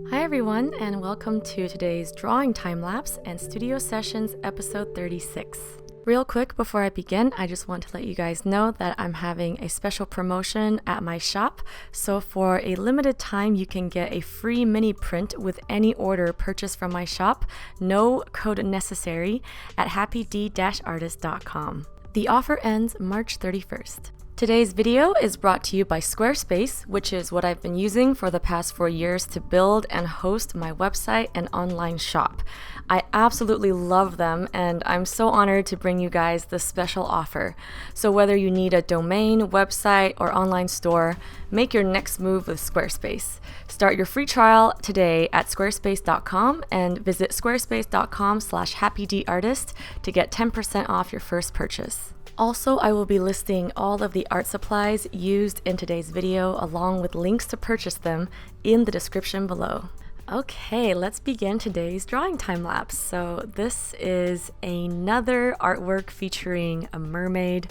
Hi everyone, and welcome to today's drawing time lapse and studio sessions episode 36. Real quick before I begin, I just want to let you guys know that I'm having a special promotion at my shop. So for a limited time, you can get a free mini print with any order purchased from my shop, no code necessary, at happyd-artist.com. The offer ends March 31st. Today's video is brought to you by Squarespace, which is what I've been using for the past 4 years to build and host my website and online shop. I absolutely love them, and I'm so honored to bring you guys this special offer. So whether you need a domain, website, or online store, make your next move with Squarespace. Start your free trial today at squarespace.com and visit squarespace.com/happydartist to get 10% off your first purchase. Also, I will be listing all of the art supplies used in today's video along with links to purchase them in the description below. Okay, let's begin today's drawing time lapse. So this is another artwork featuring a mermaid.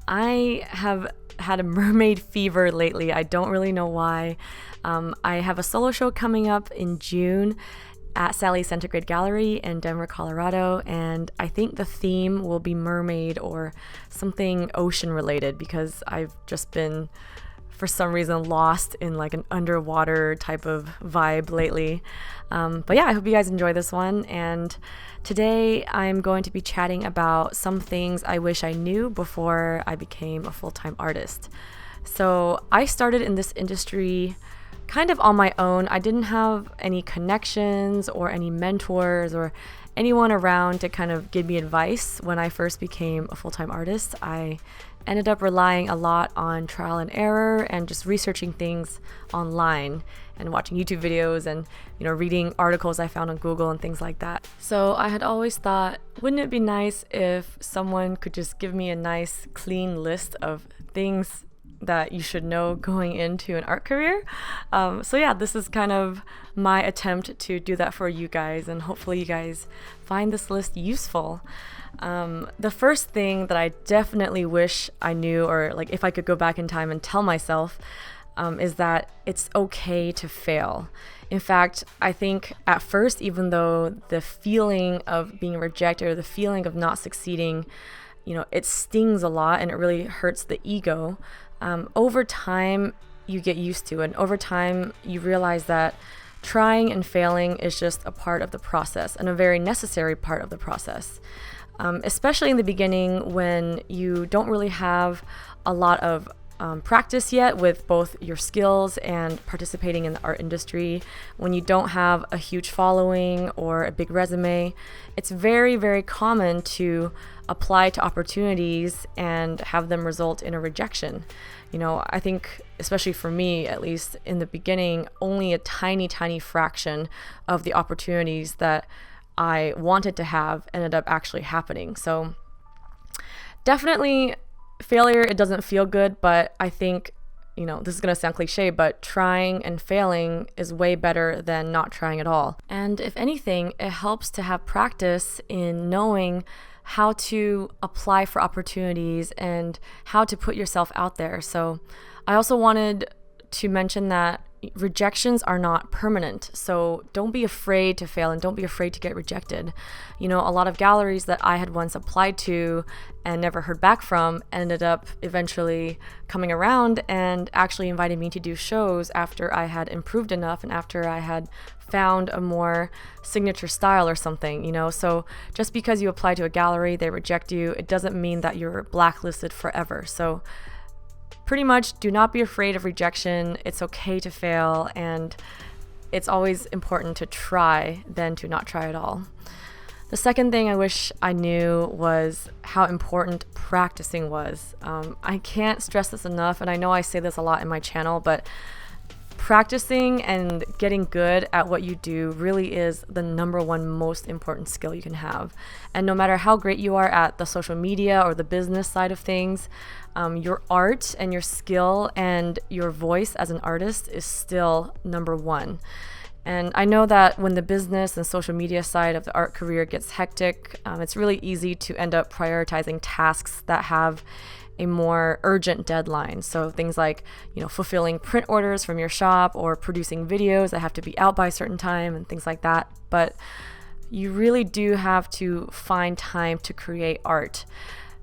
I have had a mermaid fever lately. I don't really know why. I have a solo show coming up in June at Sally's Centigrade Gallery in Denver, Colorado, and I think the theme will be mermaid or something ocean related because I've just been, for some reason, lost in like an underwater type of vibe lately. But yeah, I hope you guys enjoy this one, and today I'm going to be chatting about some things I wish I knew before I became a full-time artist. So I started in this industry kind of on my own. I didn't have any connections or any mentors or anyone around to kind of give me advice when I first became a full-time artist. I ended up relying a lot on trial and error and just researching things online and watching YouTube videos and, reading articles I found on Google and things like that. So I had always thought, wouldn't it be nice if someone could just give me a nice clean list of things that you should know going into an art career? So yeah, this is kind of my attempt to do that for you guys, and hopefully you guys find this list useful. The first thing that I definitely wish I knew, or like if I could go back in time and tell myself, is that it's okay to fail. In fact, I think at first, even though the feeling of being rejected or the feeling of not succeeding, it stings a lot and it really hurts the ego. Over time, you get used to it, and over time, you realize that trying and failing is just a part of the process and a very necessary part of the process. Especially in the beginning when you don't really have a lot of practice yet with both your skills and participating in the art industry, when you don't have a huge following or a big resume, it's very, very common to apply to opportunities and have them result in a rejection. I think, especially for me, at least in the beginning, only a tiny, tiny fraction of the opportunities that I wanted to have ended up actually happening. So definitely failure, it doesn't feel good, but I think, this is going to sound cliche, but trying and failing is way better than not trying at all. And if anything, it helps to have practice in knowing how to apply for opportunities and how to put yourself out there. So I also wanted to mention that rejections are not permanent. So don't be afraid to fail and don't be afraid to get rejected. A lot of galleries that I had once applied to and never heard back from ended up eventually coming around and actually invited me to do shows after I had improved enough and after I had found a more signature style or something, So just because you apply to a gallery, they reject you, it doesn't mean that you're blacklisted forever. So pretty much do not be afraid of rejection. It's okay to fail, and it's always important to try than to not try at all. The second thing I wish I knew was how important practicing was. I can't stress this enough, and I know I say this a lot in my channel, but practicing and getting good at what you do really is the number one most important skill you can have. And no matter how great you are at the social media or the business side of things, your art and your skill and your voice as an artist is still number one. And I know that when the business and social media side of the art career gets hectic, it's really easy to end up prioritizing tasks that have a more urgent deadline. So things like, fulfilling print orders from your shop or producing videos that have to be out by a certain time and things like that. But you really do have to find time to create art,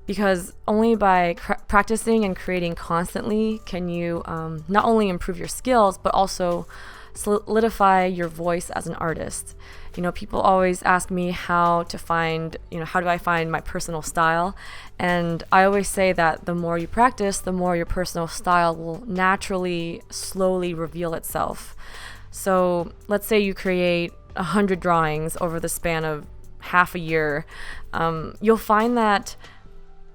because only by practicing and creating constantly can you not only improve your skills, but also solidify your voice as an artist. People always ask me how do I find my personal style? And I always say that the more you practice, the more your personal style will naturally, slowly reveal itself. So let's say you create 100 drawings over the span of half a year. You'll find that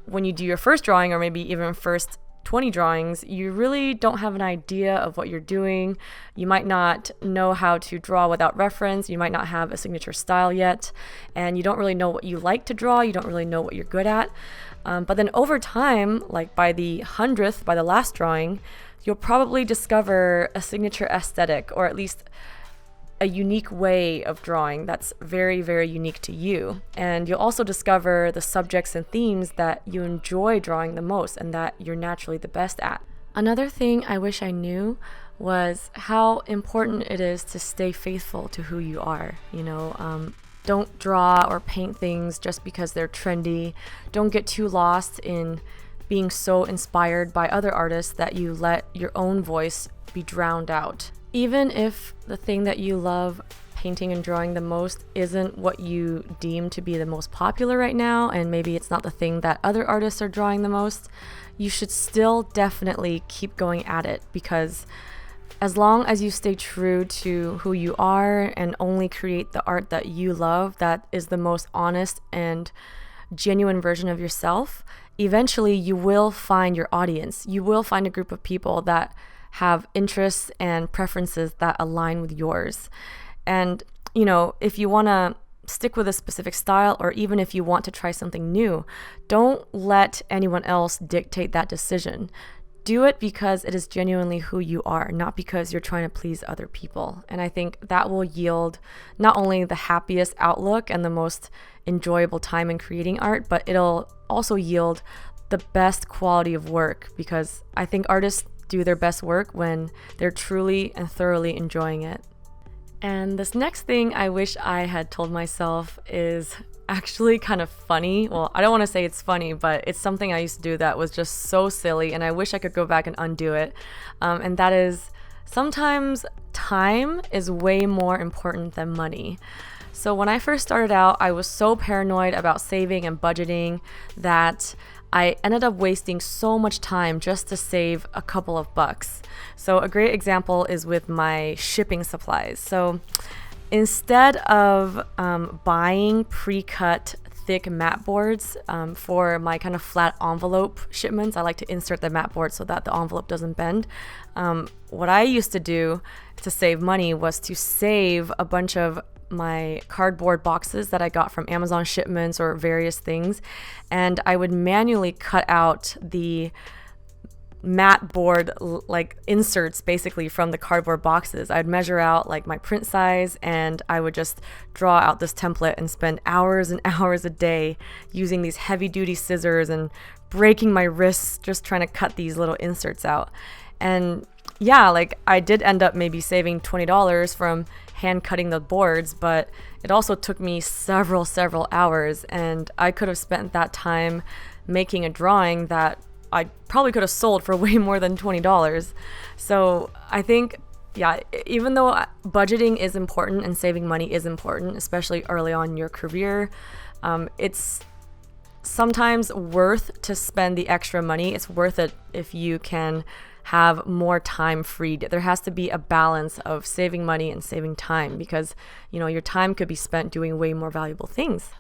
when you do your first drawing, or maybe even first 20 drawings, you really don't have an idea of what you're doing. You might not know how to draw without reference. You might not have a signature style yet, and you don't really know what you like to draw. You don't really know what you're good at. But then over time, like by the 100th, by the last drawing, you'll probably discover a signature aesthetic, or at least a unique way of drawing that's very, very unique to you. And you'll also discover the subjects and themes that you enjoy drawing the most and that you're naturally the best at. Another thing I wish I knew was how important it is to stay faithful to who you are. Don't draw or paint things just because they're trendy. Don't get too lost in being so inspired by other artists that you let your own voice be drowned out. Even if the thing that you love painting and drawing the most isn't what you deem to be the most popular right now, and maybe it's not the thing that other artists are drawing the most, you should still definitely keep going at it, because as long as you stay true to who you are and only create the art that you love, that is the most honest and genuine version of yourself, eventually you will find your audience. You will find a group of people that have interests and preferences that align with yours. And, if you want to stick with a specific style, or even if you want to try something new, don't let anyone else dictate that decision. Do it because it is genuinely who you are, not because you're trying to please other people. And I think that will yield not only the happiest outlook and the most enjoyable time in creating art, but it'll also yield the best quality of work, because I think artists do their best work when they're truly and thoroughly enjoying it. And this next thing I wish I had told myself is actually kind of funny. Well, I don't want to say it's funny, but it's something I used to do that was just so silly, and I wish I could go back and undo it. And that is, sometimes time is way more important than money. So when I first started out, I was so paranoid about saving and budgeting that I ended up wasting so much time just to save a couple of bucks. So a great example is with my shipping supplies. So instead of buying pre-cut thick mat boards for my kind of flat envelope shipments, I like to insert the mat board so that the envelope doesn't bend. What I used to do to save money was to save a bunch of my cardboard boxes that I got from Amazon shipments or various things, and I would manually cut out the mat board like inserts basically from the cardboard boxes. I'd measure out like my print size, and I would just draw out this template and spend hours and hours a day using these heavy duty scissors and breaking my wrists just trying to cut these little inserts out. And yeah, like I did end up maybe saving $20 from hand cutting the boards, but it also took me several hours, and I could have spent that time making a drawing that I probably could have sold for way more than $20. So I think, yeah, even though budgeting is important and saving money is important, especially early on in your career, it's sometimes worth to spend the extra money. It's worth it if you can have more time freed. There has to be a balance of saving money and saving time, because your time could be spent doing way more valuable things.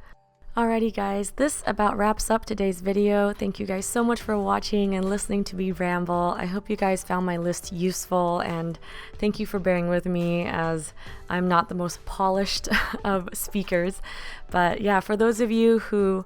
Alrighty guys, this about wraps up today's video. Thank you guys so much for watching and listening to me ramble. I hope you guys found my list useful, and thank you for bearing with me as I'm not the most polished of speakers. But yeah, for those of you who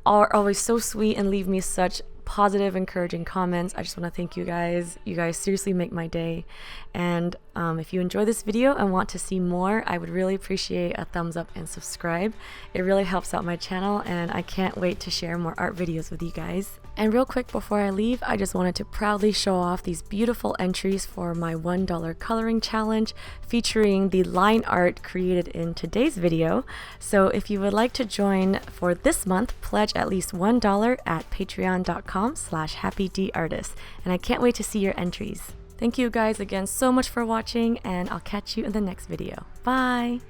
are always so sweet and leave me such positive, encouraging comments, I just want to thank you guys. You guys seriously make my day. And If you enjoy this video and want to see more, I would really appreciate a thumbs up and subscribe. It really helps out my channel, and I can't wait to share more art videos with you guys. And real quick before I leave, I just wanted to proudly show off these beautiful entries for my $1 coloring challenge featuring the line art created in today's video. So if you would like to join for this month, pledge at least $1 at patreon.com/happydartist. And I can't wait to see your entries. Thank you guys again so much for watching, and I'll catch you in the next video. Bye!